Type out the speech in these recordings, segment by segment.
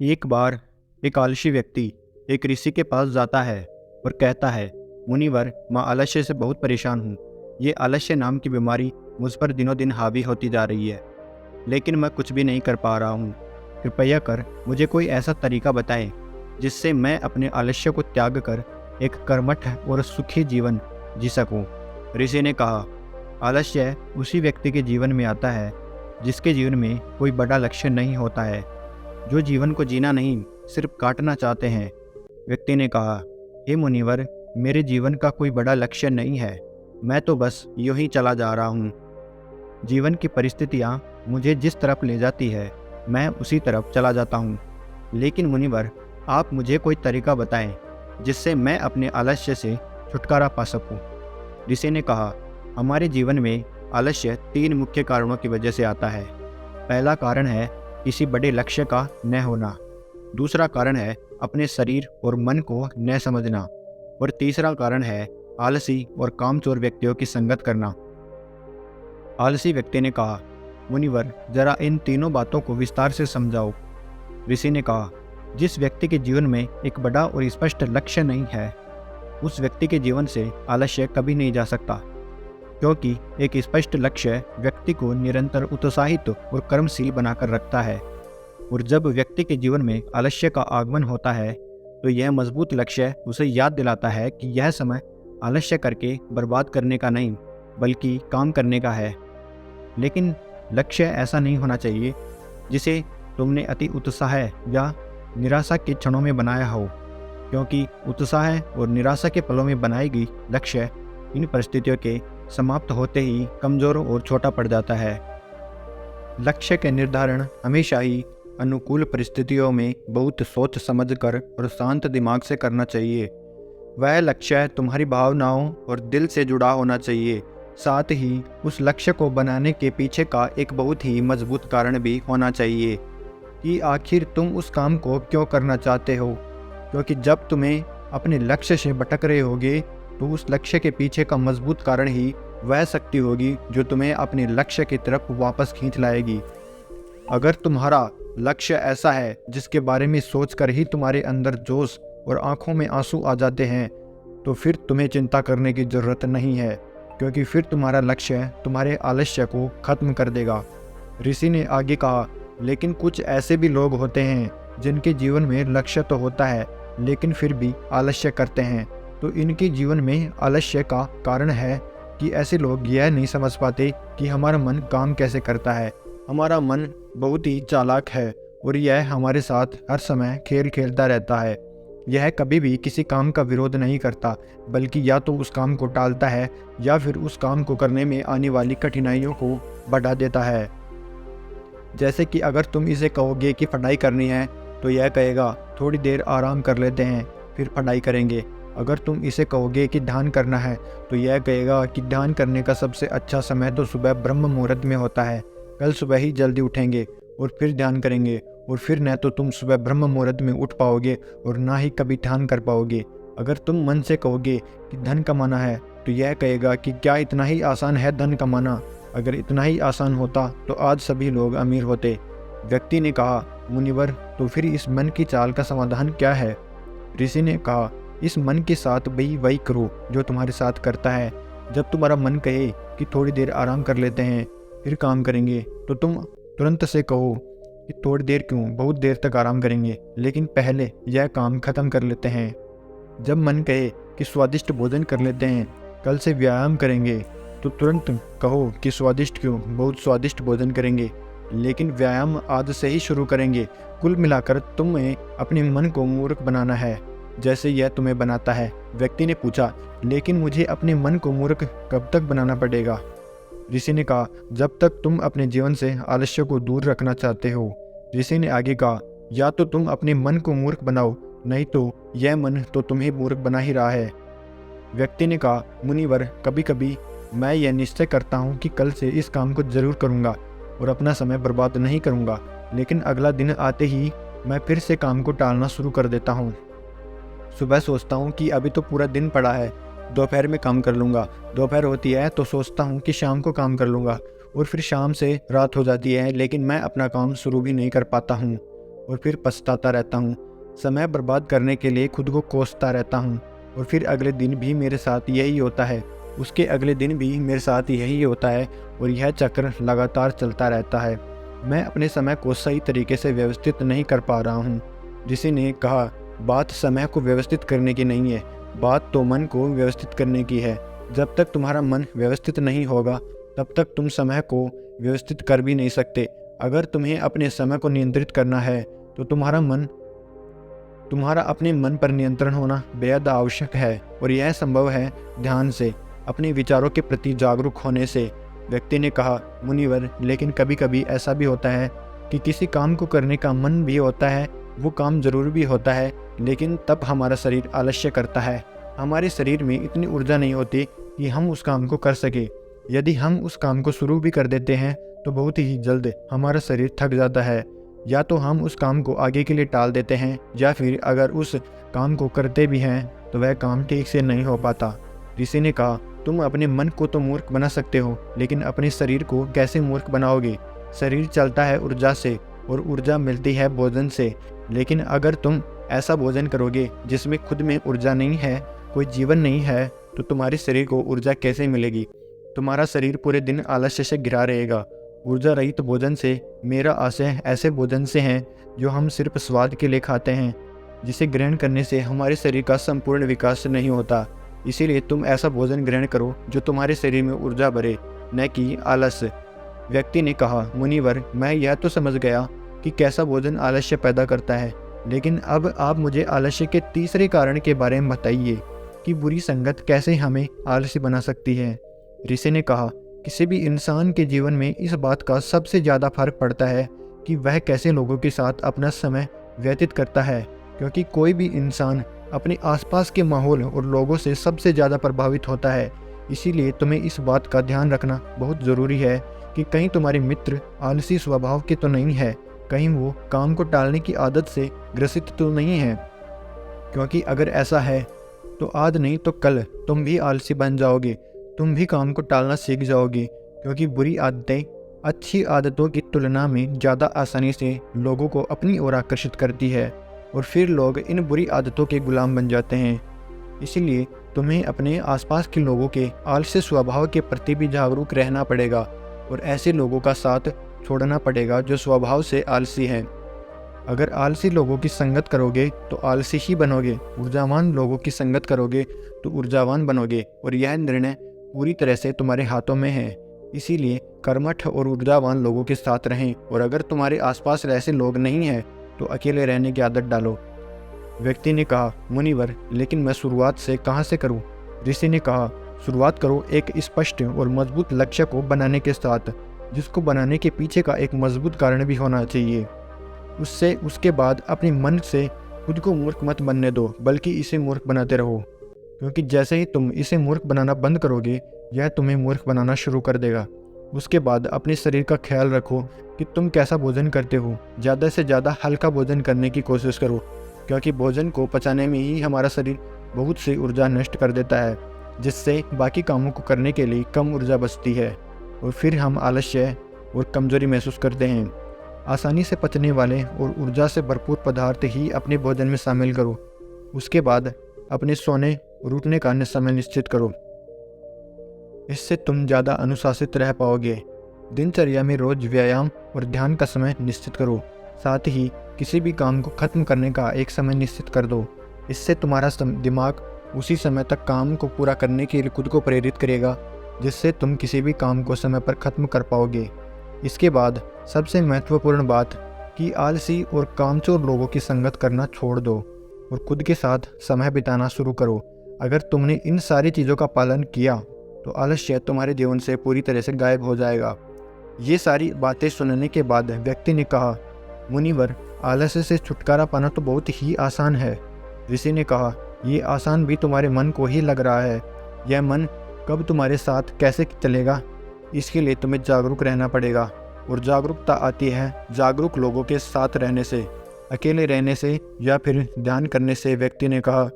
एक बार एक आलसी व्यक्ति एक ऋषि के पास जाता है और कहता है, मुनिवर, मैं आलस्य से बहुत परेशान हूँ। ये आलस्य नाम की बीमारी मुझ पर दिनों दिन हावी होती जा रही है, लेकिन मैं कुछ भी नहीं कर पा रहा हूँ। कृपया कर मुझे कोई ऐसा तरीका बताएं जिससे मैं अपने आलस्य को त्याग कर एक कर्मठ और सुखी जीवन जी सकूं। ऋषि ने कहा, आलस्य उसी व्यक्ति के जीवन में आता है जिसके जीवन में कोई बड़ा लक्ष्य नहीं होता है, जो जीवन को जीना नहीं सिर्फ काटना चाहते हैं। व्यक्ति ने कहा, हे मुनिवर, मेरे जीवन का कोई बड़ा लक्ष्य नहीं है, मैं तो बस यूं ही चला जा रहा हूँ। जीवन की परिस्थितियाँ मुझे जिस तरफ ले जाती है मैं उसी तरफ चला जाता हूँ। लेकिन मुनिवर, आप मुझे कोई तरीका बताएं जिससे मैं अपने आलस्य से छुटकारा पा सकूं। ऋषि ने कहा, हमारे जीवन में आलस्य 3 मुख्य कारणों की वजह से आता है। पहला कारण है किसी बड़े लक्ष्य का न होना। दूसरा कारण है अपने शरीर और मन को न समझना। और तीसरा कारण है आलसी और कामचोर व्यक्तियों की संगत करना। आलसी व्यक्ति ने कहा, मुनिवर, जरा इन तीनों बातों को विस्तार से समझाओ। ऋषि ने कहा, जिस व्यक्ति के जीवन में एक बड़ा और स्पष्ट लक्ष्य नहीं है, उस व्यक्ति के जीवन से आलस्य कभी नहीं जा सकता, क्योंकि एक स्पष्ट लक्ष्य व्यक्ति को निरंतर उत्साहित और कर्मशील बनाकर रखता है। और जब व्यक्ति के जीवन में आलस्य का आगमन होता है तो यह मजबूत लक्ष्य उसे याद दिलाता है कि यह समय आलस्य करके बर्बाद करने का नहीं बल्कि काम करने का है। लेकिन लक्ष्य ऐसा नहीं होना चाहिए जिसे तुमने अति उत्साह या निराशा के क्षणों में बनाया हो, क्योंकि उत्साह और निराशा के पलों में बनाई गई लक्ष्य इन परिस्थितियों के समाप्त होते ही कमजोर और छोटा पड़ जाता है। लक्ष्य के निर्धारण हमेशा ही अनुकूल परिस्थितियों में बहुत सोच समझकर और शांत दिमाग से करना चाहिए। वह लक्ष्य तुम्हारी भावनाओं और दिल से जुड़ा होना चाहिए। साथ ही उस लक्ष्य को बनाने के पीछे का एक बहुत ही मजबूत कारण भी होना चाहिए कि आखिर तुम उस काम को क्यों करना चाहते हो, क्योंकि जब तुम्हें अपने लक्ष्य से भटक रहे होगे तो उस लक्ष्य के पीछे का मजबूत कारण ही वह शक्ति होगी जो तुम्हें अपने लक्ष्य की तरफ वापस खींच लाएगी। अगर तुम्हारा लक्ष्य ऐसा है जिसके बारे में सोचकर ही तुम्हारे अंदर जोश और आंखों में आंसू आ जाते हैं, तो फिर तुम्हें चिंता करने की जरूरत नहीं है, क्योंकि फिर तुम्हारा लक्ष्य तुम्हारे आलस्य को खत्म कर देगा। ऋषि ने आगे कहा, लेकिन कुछ ऐसे भी लोग होते हैं जिनके जीवन में लक्ष्य तो होता है लेकिन फिर भी आलस्य करते हैं। तो इनके जीवन में आलस्य का कारण है कि ऐसे लोग यह नहीं समझ पाते कि हमारा मन काम कैसे करता है। हमारा मन बहुत ही चालाक है और यह हमारे साथ हर समय खेल खेलता रहता है। यह कभी भी किसी काम का विरोध नहीं करता, बल्कि या तो उस काम को टालता है या फिर उस काम को करने में आने वाली कठिनाइयों को बढ़ा देता है। जैसे कि अगर तुम इसे कहोगे कि पढ़ाई करनी है तो यह कहेगा थोड़ी देर आराम कर लेते हैं फिर पढ़ाई करेंगे। अगर तुम इसे कहोगे कि ध्यान करना है तो यह कहेगा कि ध्यान करने का सबसे अच्छा समय तो सुबह ब्रह्म मुहूर्त में होता है, कल सुबह ही जल्दी उठेंगे और फिर ध्यान करेंगे। और फिर न तो तुम सुबह ब्रह्म मुहूर्त में उठ पाओगे और ना ही कभी ध्यान कर पाओगे। अगर तुम मन से कहोगे कि धन कमाना है तो यह कहेगा कि क्या इतना ही आसान है धन कमाना, अगर इतना ही आसान होता तो आज सभी लोग अमीर होते। व्यक्ति ने कहा, मुनिवर, तो फिर इस मन की चाल का समाधान क्या है? ऋषि ने कहा, इस मन के साथ भी वही करो जो तुम्हारे साथ करता है। जब तुम्हारा मन कहे कि थोड़ी देर आराम कर लेते हैं फिर काम करेंगे, तो तुम तुरंत से कहो कि थोड़ी देर क्यों, बहुत देर तक आराम करेंगे, लेकिन पहले यह काम खत्म कर लेते हैं। जब मन कहे कि स्वादिष्ट भोजन कर लेते हैं, कल से व्यायाम करेंगे, तो तुरंत कहो कि स्वादिष्ट क्यों, बहुत स्वादिष्ट भोजन करेंगे, लेकिन व्यायाम आज से ही शुरू करेंगे। कुल मिलाकर तुम्हें अपने मन को मूर्ख बनाना है जैसे यह तुम्हें बनाता है। व्यक्ति ने पूछा, लेकिन मुझे अपने मन को मूर्ख कब तक बनाना पड़ेगा? ऋषि ने कहा, जब तक तुम अपने जीवन से आलस्य को दूर रखना चाहते हो। ऋषि ने आगे कहा, या तो तुम अपने मन को मूर्ख बनाओ, नहीं तो यह मन तो तुम्हें मूर्ख बना ही रहा है। व्यक्ति ने कहा, मुनिवर, कभी कभी मैं यह निश्चय करता हूँ कि कल से इस काम को जरूर करूँगा और अपना समय बर्बाद नहीं करूँगा, लेकिन अगला दिन आते ही मैं फिर से काम को टालना शुरू कर देता हूँ। सुबह सोचता हूँ कि अभी तो पूरा दिन पड़ा है, दोपहर में काम कर लूँगा। दोपहर होती है तो सोचता हूँ कि शाम को काम कर लूँगा, और फिर शाम से रात हो जाती है, लेकिन मैं अपना काम शुरू भी नहीं कर पाता हूँ। और फिर पछताता रहता हूँ। समय बर्बाद करने के लिए खुद को कोसता रहता हूँ और फिर अगले दिन भी मेरे साथ यही होता है, उसके अगले दिन भी मेरे साथ यही होता है और यह चक्र लगातार चलता रहता है। मैं अपने समय को सही तरीके से व्यवस्थित नहीं कर पा रहा हूँ। ऋषि ने कहा, बात समय को व्यवस्थित करने की नहीं है, बात तो मन को व्यवस्थित करने की है। जब तक तुम्हारा मन व्यवस्थित नहीं होगा तब तक तुम समय को व्यवस्थित कर भी नहीं सकते। अगर तुम्हें अपने समय को नियंत्रित करना है तो तुम्हारा अपने मन पर नियंत्रण होना बेहद आवश्यक है और यह संभव है ध्यान से, अपने विचारों के प्रति जागरूक होने से। व्यक्ति ने कहा, मुनिवर, लेकिन कभी कभी ऐसा भी होता है कि किसी काम को करने का मन भी होता है, वो काम जरूर भी होता है, लेकिन तब हमारा शरीर आलस्य करता है। हमारे शरीर में इतनी ऊर्जा नहीं होती कि हम उस काम को कर सके। यदि हम उस काम को शुरू भी कर देते हैं तो बहुत ही जल्द हमारा शरीर थक जाता है। या तो हम उस काम को आगे के लिए टाल देते हैं या फिर अगर उस काम को करते भी हैं तो वह काम ठीक से नहीं हो पाता। ऋषि ने कहा, तुम अपने मन को तो मूर्ख बना सकते हो, लेकिन अपने शरीर को कैसे मूर्ख बनाओगे? शरीर चलता है ऊर्जा से और ऊर्जा मिलती है भोजन से। लेकिन अगर तुम ऐसा भोजन करोगे जिसमें खुद में ऊर्जा नहीं है, कोई जीवन नहीं है, तो तुम्हारे शरीर को ऊर्जा कैसे मिलेगी? तुम्हारा शरीर पूरे दिन आलस्य से घिरा रहेगा। ऊर्जा रहित तो भोजन से मेरा आशय ऐसे भोजन से है जो हम सिर्फ स्वाद के लिए खाते हैं, जिसे ग्रहण करने से हमारे शरीर का संपूर्ण विकास नहीं होता। इसीलिए तुम ऐसा भोजन ग्रहण करो जो तुम्हारे शरीर में ऊर्जा भरे, न कि आलस। व्यक्ति ने कहा, मुनिवर, मैं यह तो समझ गया कि कैसा भोजन आलस्य पैदा करता है, लेकिन अब आप मुझे आलस्य के तीसरे कारण के बारे में बताइए कि बुरी संगत कैसे हमें आलसी बना सकती है। ऋषि ने कहा, किसी भी इंसान के जीवन में इस बात का सबसे ज़्यादा फर्क पड़ता है कि वह कैसे लोगों के साथ अपना समय व्यतीत करता है, क्योंकि कोई भी इंसान अपने आसपास के माहौल और लोगों से सबसे ज़्यादा प्रभावित होता है। इसीलिए तुम्हें इस बात का ध्यान रखना बहुत ज़रूरी है कि कहीं तुम्हारे मित्र आलसी स्वभाव के तो नहीं है, कहीं वो काम को टालने की आदत से ग्रसित तो नहीं है, क्योंकि अगर ऐसा है तो आज नहीं तो कल तुम भी आलसी बन जाओगे, तुम भी काम को टालना सीख जाओगे, क्योंकि बुरी आदतें अच्छी आदतों की तुलना में ज़्यादा आसानी से लोगों को अपनी ओर आकर्षित करती है और फिर लोग इन बुरी आदतों के गुलाम बन जाते हैं। इसीलिए तुम्हें अपने आसपास के लोगों के आलसी स्वभाव के प्रति भी जागरूक रहना पड़ेगा और ऐसे लोगों का साथ छोड़ना पड़ेगा जो स्वभाव से आलसी हैं। अगर आलसी लोगों की संगत करोगे तो आलसी ही बनोगे, ऊर्जावान लोगों की संगत करोगे तो ऊर्जावान बनोगे, और यह निर्णय पूरी तरह से तुम्हारे हाथों में है। इसीलिए कर्मठ और ऊर्जावान लोगों के साथ रहें, और अगर तुम्हारे आसपास ऐसे लोग नहीं हैं तो अकेले रहने की आदत डालो। व्यक्ति ने कहा, मुनिवर, लेकिन मैं शुरुआत से कहाँ से करूँ? ऋषि ने कहा, शुरुआत करो एक स्पष्ट और मजबूत लक्ष्य को बनाने के साथ, जिसको बनाने के पीछे का एक मजबूत कारण भी होना चाहिए। उसके बाद अपने मन से खुद को मूर्ख मत बनने दो, बल्कि इसे मूर्ख बनाते रहो, क्योंकि जैसे ही तुम इसे मूर्ख बनाना बंद करोगे, यह तुम्हें मूर्ख बनाना शुरू कर देगा। उसके बाद अपने शरीर का ख्याल रखो कि तुम कैसा भोजन करते हो। ज़्यादा से ज़्यादा हल्का भोजन करने की कोशिश करो, क्योंकि भोजन को पचाने में ही हमारा शरीर बहुत सी ऊर्जा नष्ट कर देता है, जिससे बाकी कामों को करने के लिए कम ऊर्जा बचती है और फिर हम आलस्य और कमजोरी महसूस करते हैं। आसानी से पचने वाले और ऊर्जा से भरपूर पदार्थ ही अपने भोजन में शामिल करो। उसके बाद अपने सोने और उठने का समय निश्चित करो। इससे तुम ज़्यादा अनुशासित रह पाओगे। दिनचर्या में रोज व्यायाम और ध्यान का समय निश्चित करो। साथ ही किसी भी काम को खत्म करने का एक समय निश्चित कर दो। इससे तुम्हारा दिमाग उसी समय तक काम को पूरा करने के लिए खुद को प्रेरित करेगा, जिससे तुम किसी भी काम को समय पर खत्म कर पाओगे। इसके बाद सबसे महत्वपूर्ण बात कि आलसी और कामचोर लोगों की संगत करना छोड़ दो और खुद के साथ समय बिताना शुरू करो। अगर तुमने इन सारी चीज़ों का पालन किया तो आलस्य तुम्हारे जीवन से पूरी तरह से गायब हो जाएगा। ये सारी बातें सुनने के बाद व्यक्ति ने कहा, मुनिवर, आलस्य से छुटकारा पाना तो बहुत ही आसान है। ऋषि ने कहा, ये आसान भी तुम्हारे मन को ही लग रहा है। यह मन कब तुम्हारे साथ कैसे चलेगा, इसके लिए तुम्हें जागरूक रहना पड़ेगा, और जागरूकता आती है जागरूक लोगों के साथ रहने से, अकेले रहने से या फिर ध्यान करने से। व्यक्ति ने कहा,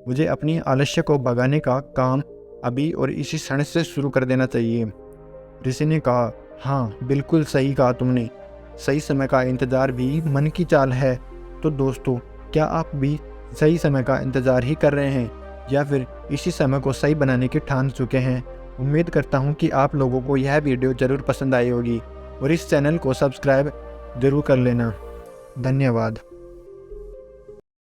मुझे अपनी आलस्य को भगाने का काम अभी और इसी क्षण से शुरू कर देना चाहिए। ऋषि ने कहा, हाँ, बिल्कुल सही कहा तुमने। सही समय का इंतज़ार भी मन की चाल है। तो दोस्तों, क्या आप भी सही समय का इंतज़ार ही कर रहे हैं या फिर इसी समय को सही बनाने की ठान चुके हैं? उम्मीद करता हूँ कि आप लोगों को यह वीडियो ज़रूर पसंद आई होगी और इस चैनल को सब्सक्राइब ज़रूर कर लेना। धन्यवाद।